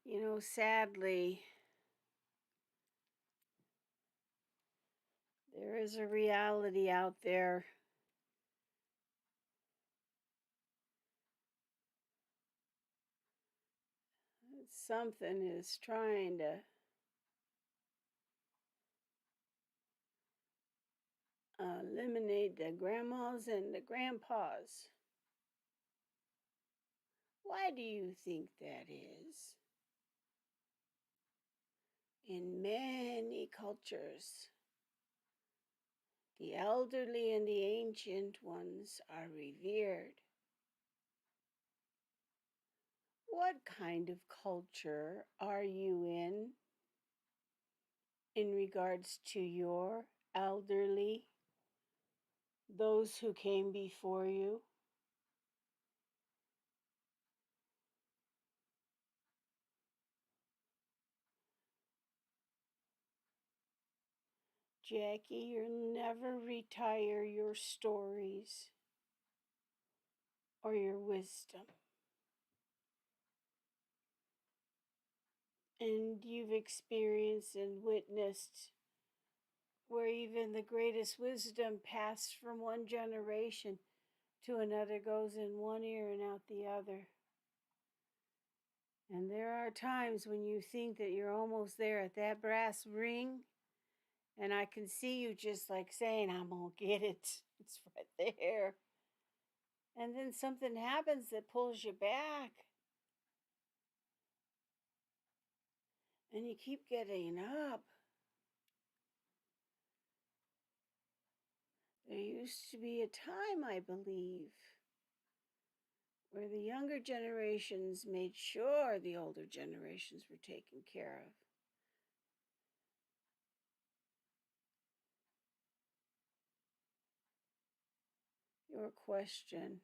You know, sadly, there is a reality out there. Something is trying to eliminate the grandmas and the grandpas. Why do you think that is? In many cultures, the elderly and the ancient ones are revered. What kind of culture are you in regards to your elderly, those who came before you? Jackie, you'll never retire your stories or your wisdom. And you've experienced and witnessed where even the greatest wisdom passed from one generation to another, goes in one ear and out the other. And there are times when you think that you're almost there at that brass ring, and I can see you just like saying, I'm going to get it. It's right there. And then something happens that pulls you back. And you keep getting up. There used to be a time, I believe, where the younger generations made sure the older generations were taken care of. Your question.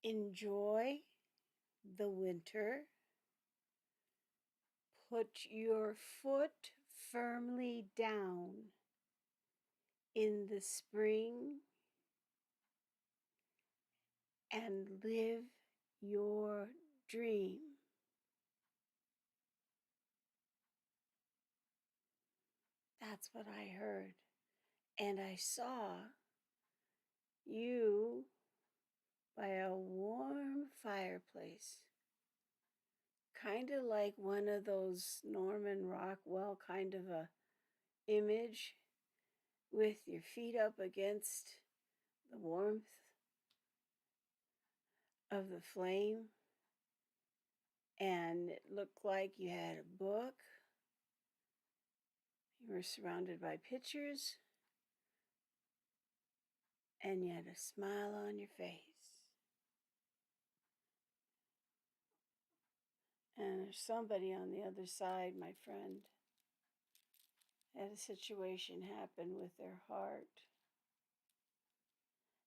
Enjoy the winter. Put your foot firmly down in the spring and live your dream. That's what I heard. And I saw you by a warm fireplace, kind of like one of those Norman Rockwell kind of a image, with your feet up against the warmth of the flame, and it looked like you had a book. You were surrounded by pictures, and you had a smile on your face. And there's somebody on the other side, my friend, had a situation happen with their heart.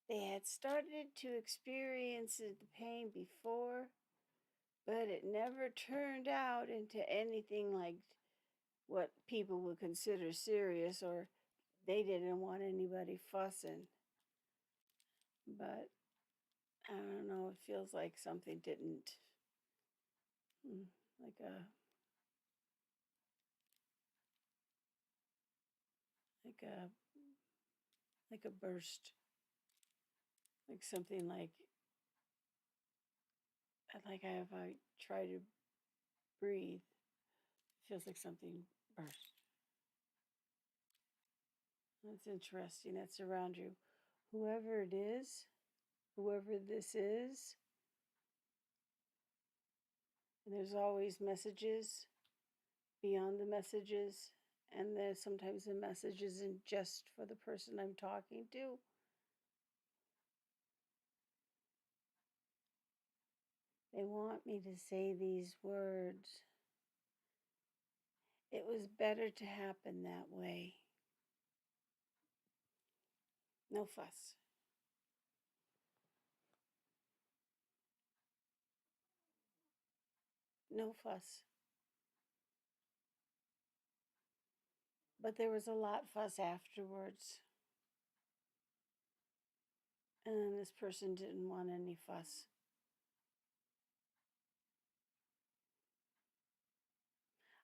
They had started to experience the pain before, but it never turned out into anything like what people would consider serious, or they didn't want anybody fussing. But I don't know, it feels like something didn't, like a like a like a burst, like something like if I try to breathe, it feels like something burst. That's interesting. That's around you. Whoever it is, whoever this is, and there's always messages beyond the messages, and there's sometimes the message isn't just for the person I'm talking to. They want me to say these words. It was better to happen that way. No fuss. No fuss. But there was a lot fuss afterwards. And this person didn't want any fuss.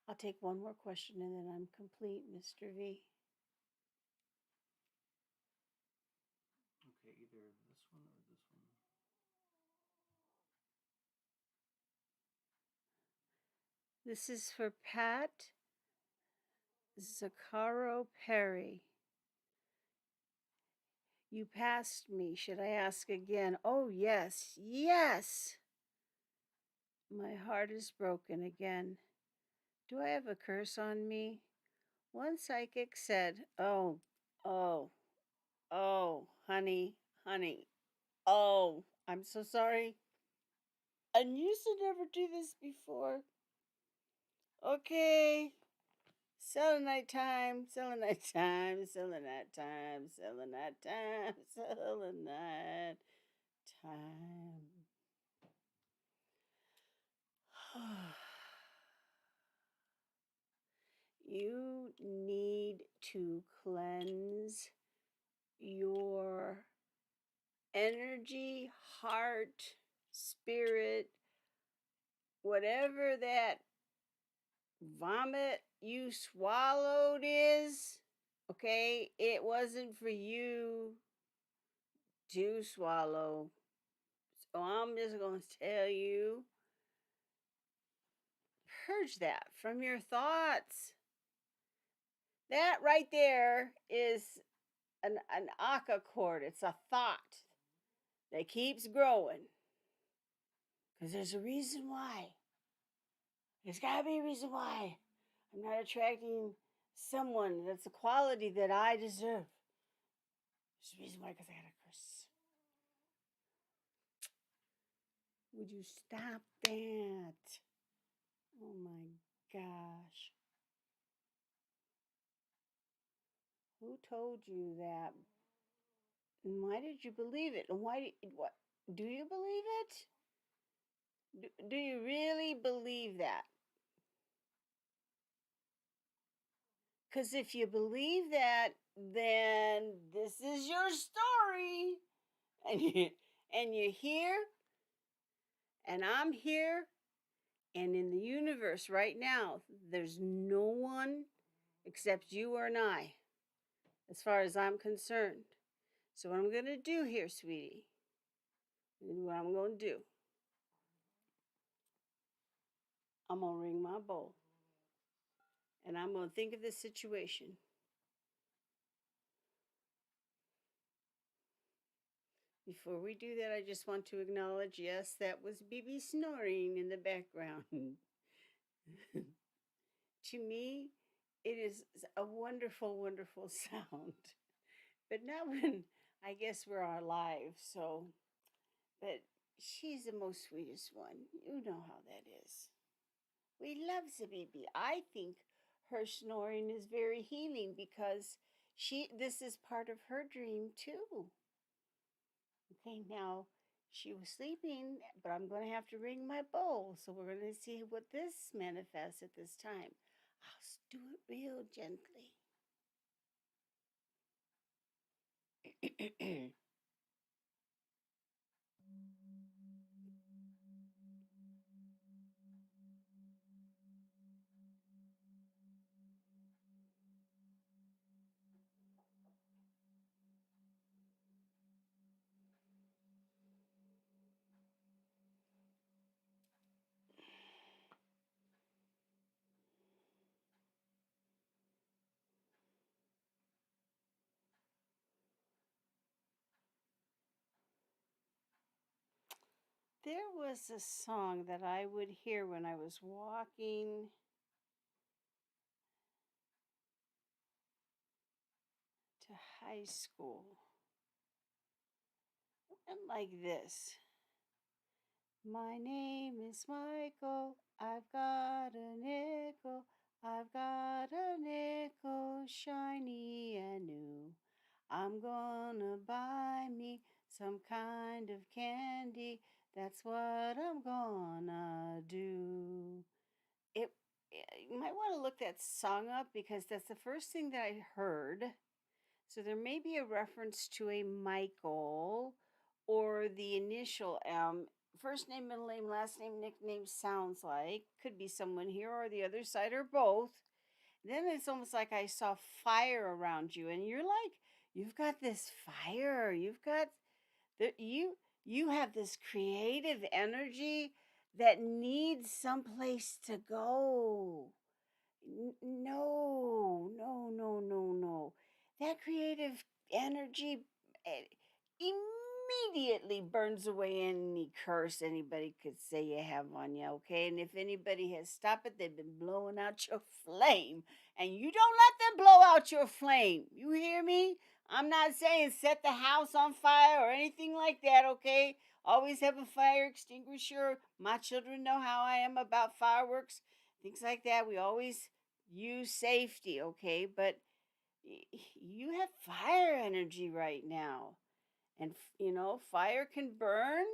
I'll take one more question and then I'm complete, Mr. V. Okay, either this one or this one. This is for Pat Zaccaro Perry. You passed me. Should I ask again? Oh, yes, yes. My heart is broken again. Do I have a curse on me? One psychic said, oh, oh, oh, honey, honey. Oh, I'm so sorry. I used to never do this before. Okay. Selenite time, selenite time, selenite time, selenite time, selenite time. You need to cleanse your energy, heart, spirit, whatever that vomit you swallowed is. Okay, it wasn't for you to swallow. So I'm just going to tell you, purge that from your thoughts. That right there is an aka cord. It's a thought that keeps growing. Because there's a reason why. There's got to be a reason why I'm not attracting someone that's a quality that I deserve. There's a reason why, because I got a curse. Would you stop that? Oh my gosh. Who told you that? And why did you believe it? And what? Do you believe it? Do you really believe that? Because if you believe that, then this is your story. And you're here, and I'm here, and in the universe right now, there's no one except you and I, as far as I'm concerned. So what I'm going to do here, sweetie, what I'm going to do, I'm going to ring my bowl. And I'm going to think of this situation. Before we do that, I just want to acknowledge, yes, that was BB snoring in the background. To me, it is a wonderful, wonderful sound. But not when I guess we're alive, so. But she's the most sweetest one. You know how that is. We love the baby. I think her snoring is very healing because this is part of her dream too. Okay, now she was sleeping, but I'm going to have to ring my bowl. So we're going to see what this manifests at this time. I'll do it real gently. There was a song that I would hear when I was walking to high school. And like this. My name is Michael. I've got a nickel. I've got a nickel, shiny and new. I'm gonna buy me some kind of candy. That's what I'm gonna do. You might want to look that song up because that's the first thing that I heard. So there may be a reference to a Michael or the initial M. First name, middle name, last name, nickname sounds like. Could be someone here or the other side or both. Then it's almost like I saw fire around you, and you're like, you've got this fire. You've got you have this creative energy that needs someplace to go. No, no, no, no, no. That creative energy eh, immediately burns away any curse anybody could say you have on you, okay? And if anybody has stopped it, they've been blowing out your flame. And you don't let them blow out your flame. You hear me? I'm not saying set the house on fire or anything like that, okay? Always have a fire extinguisher. My children know how I am about fireworks, things like that. We always use safety, okay? But you have fire energy right now. And, fire can burn,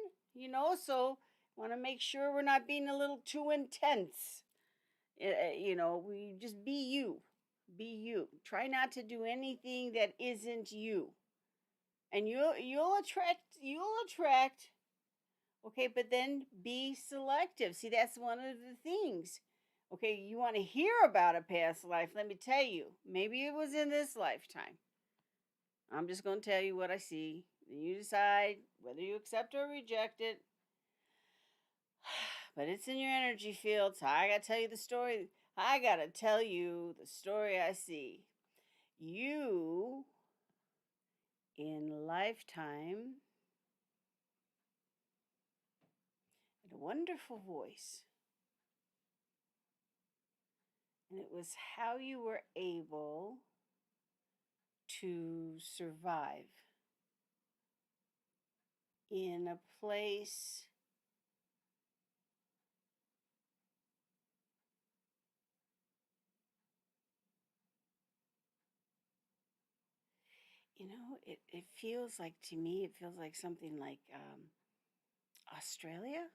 so want to make sure we're not being a little too intense. We just be you. Be you. Try not to do anything that isn't you. And you'll attract. Okay, but then be selective. See, that's one of the things. Okay, you want to hear about a past life. Let me tell you, maybe it was in this lifetime. I'm just going to tell you what I see. Then you decide whether you accept or reject it. But it's in your energy field, so I got to tell you the story. I got to tell you the story I see. You, in lifetime, had a wonderful voice. And it was how you were able to survive in a place it feels like, to me, it feels like something like Australia,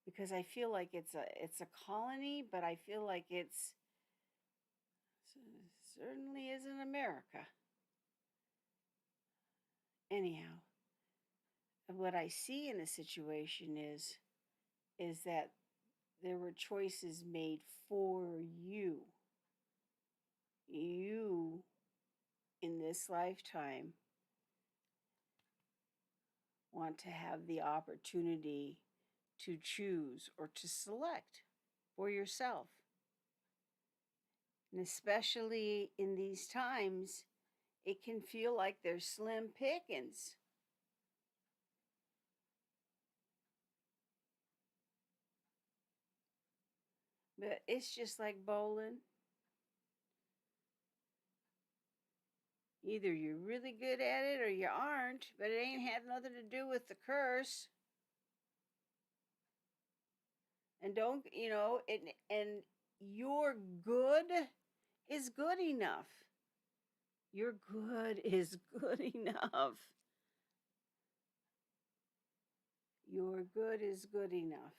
because I feel like it's a colony, but I feel like it's certainly isn't America. Anyhow, what I see in the situation is that there were choices made for you. You, in this lifetime, want to have the opportunity to choose or to select for yourself. And especially in these times, it can feel like there's slim pickings. But it's just like bowling. Either you're really good at it or you aren't, but it ain't had nothing to do with the curse. And don't, and your good is good enough. Your good is good enough. Your good is good enough.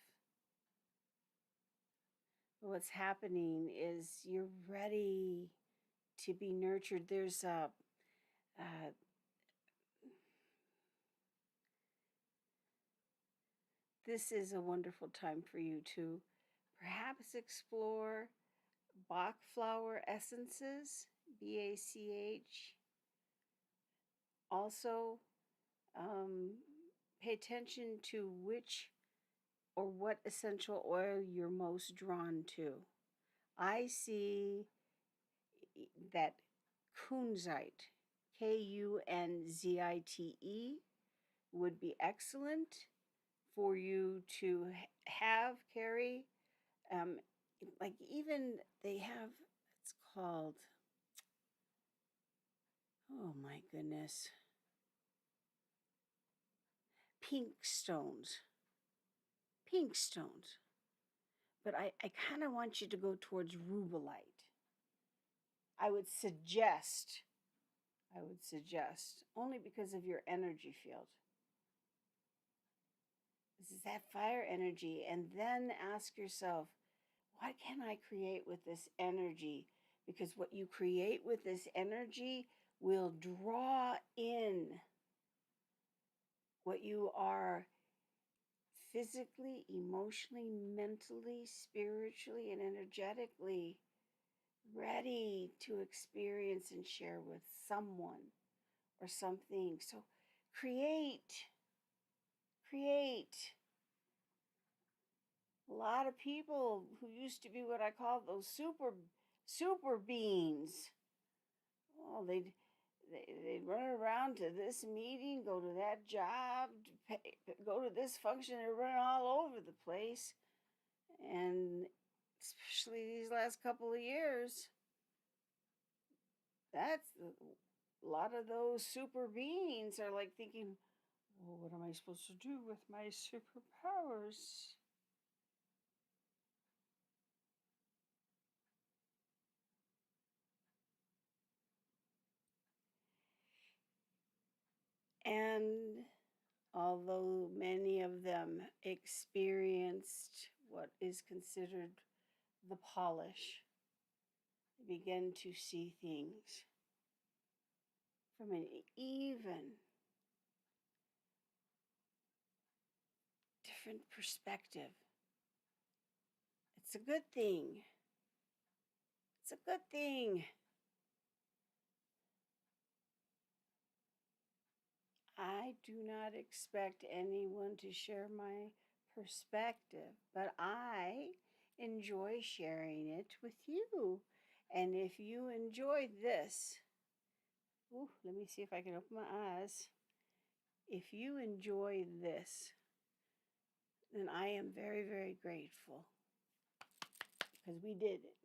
What's happening is you're ready to be nurtured. This is a wonderful time for you to perhaps explore Bach flower essences, BACH. Also, pay attention to which or what essential oil you're most drawn to. I see that kunzite, Kunzite, would be excellent for you to have, carry. Like, even they have, it's called, oh my goodness, pink stones. Pink stones. But I kind of want you to go towards rubellite. I would suggest, only because of your energy field. This is that fire energy. And then ask yourself, what can I create with this energy? Because what you create with this energy will draw in what you are physically, emotionally, mentally, spiritually, and energetically ready to experience and share with someone or something. So create, create. A lot of people who used to be what I call those super beings. Oh, they'd run around to this meeting, go to that job, go to this function. They're running all over the place, and especially these last couple of years, that's a lot of those super beings are like thinking, well, what am I supposed to do with my superpowers? And although many of them experienced what is considered the polish, they begin to see things from an even different perspective. It's a good thing. It's a good thing. I do not expect anyone to share my perspective, but I enjoy sharing it with you. And if you enjoy this, ooh, let me see if I can open my eyes. If you enjoy this, then I am very, very grateful because we did it.